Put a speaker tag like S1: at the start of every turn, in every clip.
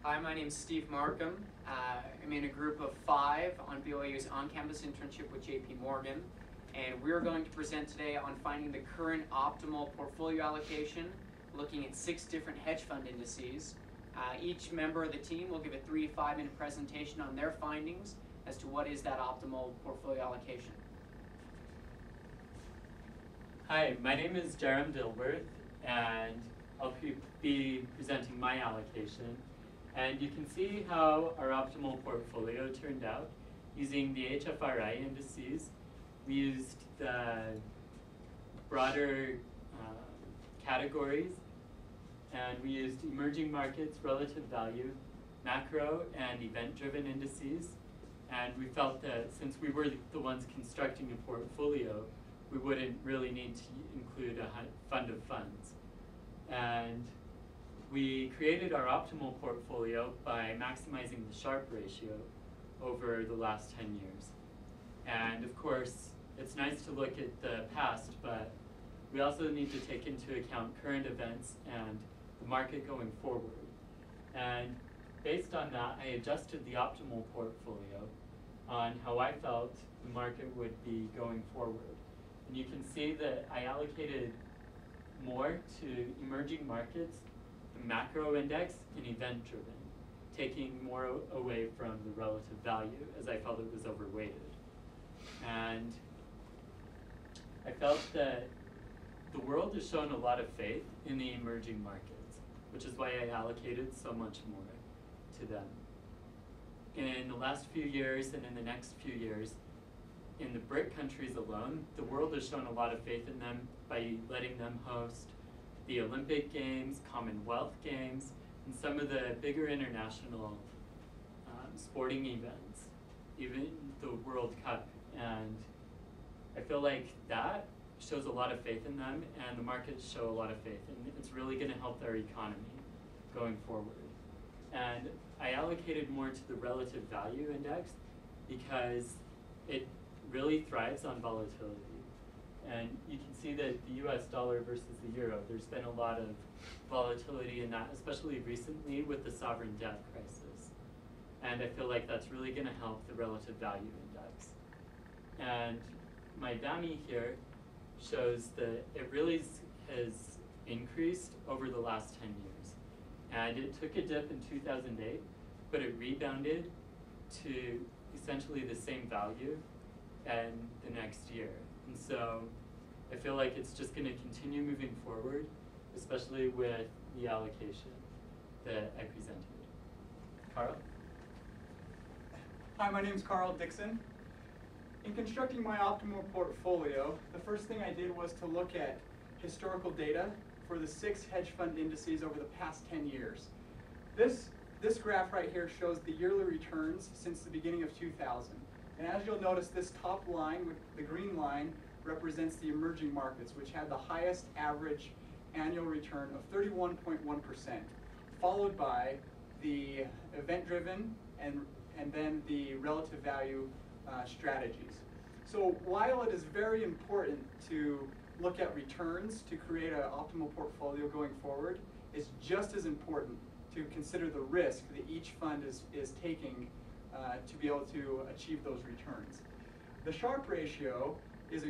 S1: Hi, my name is Steve Markham. I'm in a group of 5 on BYU's on-campus internship with JP Morgan, and we're going to present today on finding the current optimal portfolio allocation, looking at 6 different hedge fund indices. Each member of the team will give a 3 to 5 minute presentation on their findings as to what is that optimal portfolio allocation.
S2: Hi, my name is Jerem Dilworth, and I'll be presenting my allocation. And you can see how our optimal portfolio turned out using the HFRI indices. We used the broader categories, and we used emerging markets, relative value, macro, and event-driven indices. And we felt that since we were the ones constructing a portfolio, we wouldn't really need to include a fund of funds. And we created our optimal portfolio by maximizing the Sharpe ratio over the last 10 years. And of course, it's nice to look at the past, but we also need to take into account current events and the market going forward. And based on that, I adjusted the optimal portfolio on how I felt the market would be going forward. And you can see that I allocated more to emerging markets, the macro index, and event-driven, taking more away from the relative value as I felt it was overweighted. And I felt that the world has shown a lot of faith in the emerging markets, which is why I allocated so much more to them. In the last few years and in the next few years, in the BRIC countries alone, the world has shown a lot of faith in them by letting them host the Olympic Games, Commonwealth Games, and some of the bigger international sporting events, even the World Cup. And I feel like that shows a lot of faith in them, and the markets show a lot of faith, and it's really going to help their economy going forward. And I allocated more to the relative value index because it really thrives on volatility. And you can see that the US dollar versus the euro, there's been a lot of volatility in that, especially recently with the sovereign debt crisis. And I feel like that's really going to help the relative value index. And my VAMI here shows that it really has increased over the last 10 years. And it took a dip in 2008, but it rebounded to essentially the same value and the next year. And so I feel like it's just going to continue moving forward, especially with the allocation that I presented. Carl?
S3: Hi, my name is Carl Dixon. In constructing my optimal portfolio, the first thing I did was to look at historical data for the 6 hedge fund indices over the past 10 years. This graph right here shows the yearly returns since the beginning of 2000. And as you'll notice, this top line, with the green line, represents the emerging markets, which had the highest average annual return of 31.1%, followed by the event-driven and then the relative value strategies. So while it is very important to look at returns to create an optimal portfolio going forward, it's just as important to consider the risk that each fund is taking to be able to achieve those returns. The Sharpe ratio is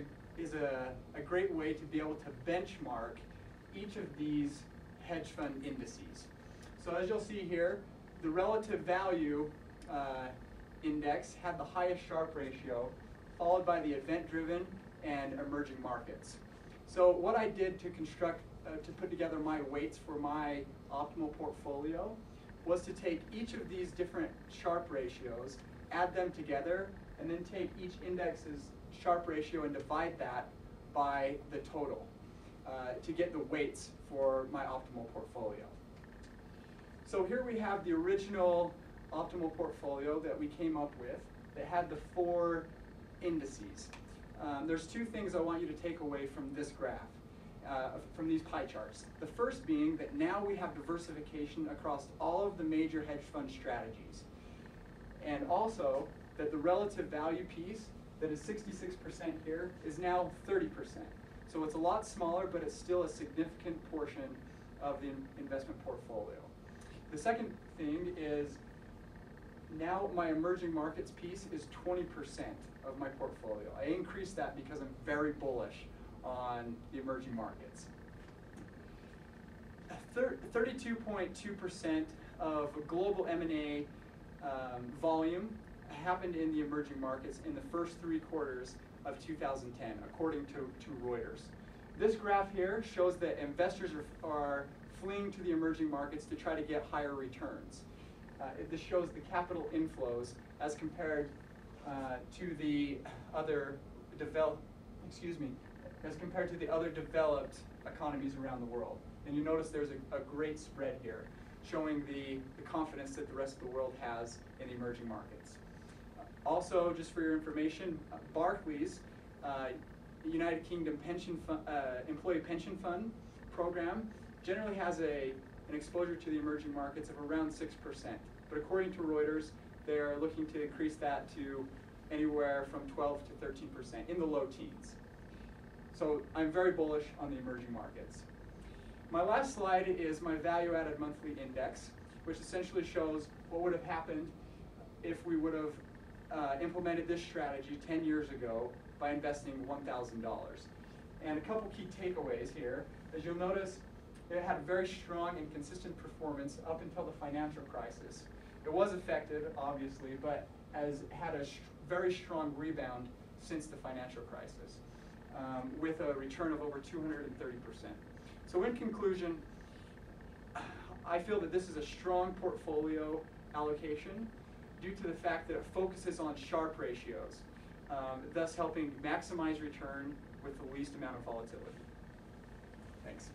S3: a great way to be able to benchmark each of these hedge fund indices. So as you'll see here, the relative value index had the highest Sharpe ratio, followed by the event-driven and emerging markets. So what I did to put together my weights for my optimal portfolio was to take each of these different Sharpe ratios, add them together, and then take each index's Sharpe ratio and divide that by the total to get the weights for my optimal portfolio. So here we have the original optimal portfolio that we came up with that had the 4 indices. There's 2 things I want you to take away from this graph. From these pie charts. The first being that now we have diversification across all of the major hedge fund strategies. And also that the relative value piece that is 66% here is now 30%. So it's a lot smaller, but it's still a significant portion of the investment portfolio. The second thing is now my emerging markets piece is 20% of my portfolio. I increased that because I'm very bullish on the emerging markets. 32.2% of global M&A volume happened in the emerging markets in the first 3 quarters of 2010, according to Reuters. This graph here shows that investors are fleeing to the emerging markets to try to get higher returns. This shows the capital inflows as compared to the other developed economies around the world. And you notice there's a great spread here, showing the confidence that the rest of the world has in the emerging markets. Also, just for your information, Barclays, United Kingdom Employee Pension Fund program, generally has an exposure to the emerging markets of around 6%. But according to Reuters, they're looking to increase that to anywhere from 12 to 13%, in the low teens. So I'm very bullish on the emerging markets. My last slide is my value-added monthly index, which essentially shows what would have happened if we would have implemented this strategy 10 years ago by investing $1,000. And a couple key takeaways here. As you'll notice, it had very strong and consistent performance up until the financial crisis. It was affected, obviously, but has had a very strong rebound since the financial crisis, with a return of over 230%. So in conclusion, I feel that this is a strong portfolio allocation due to the fact that it focuses on Sharpe ratios, thus helping maximize return with the least amount of volatility. Thanks.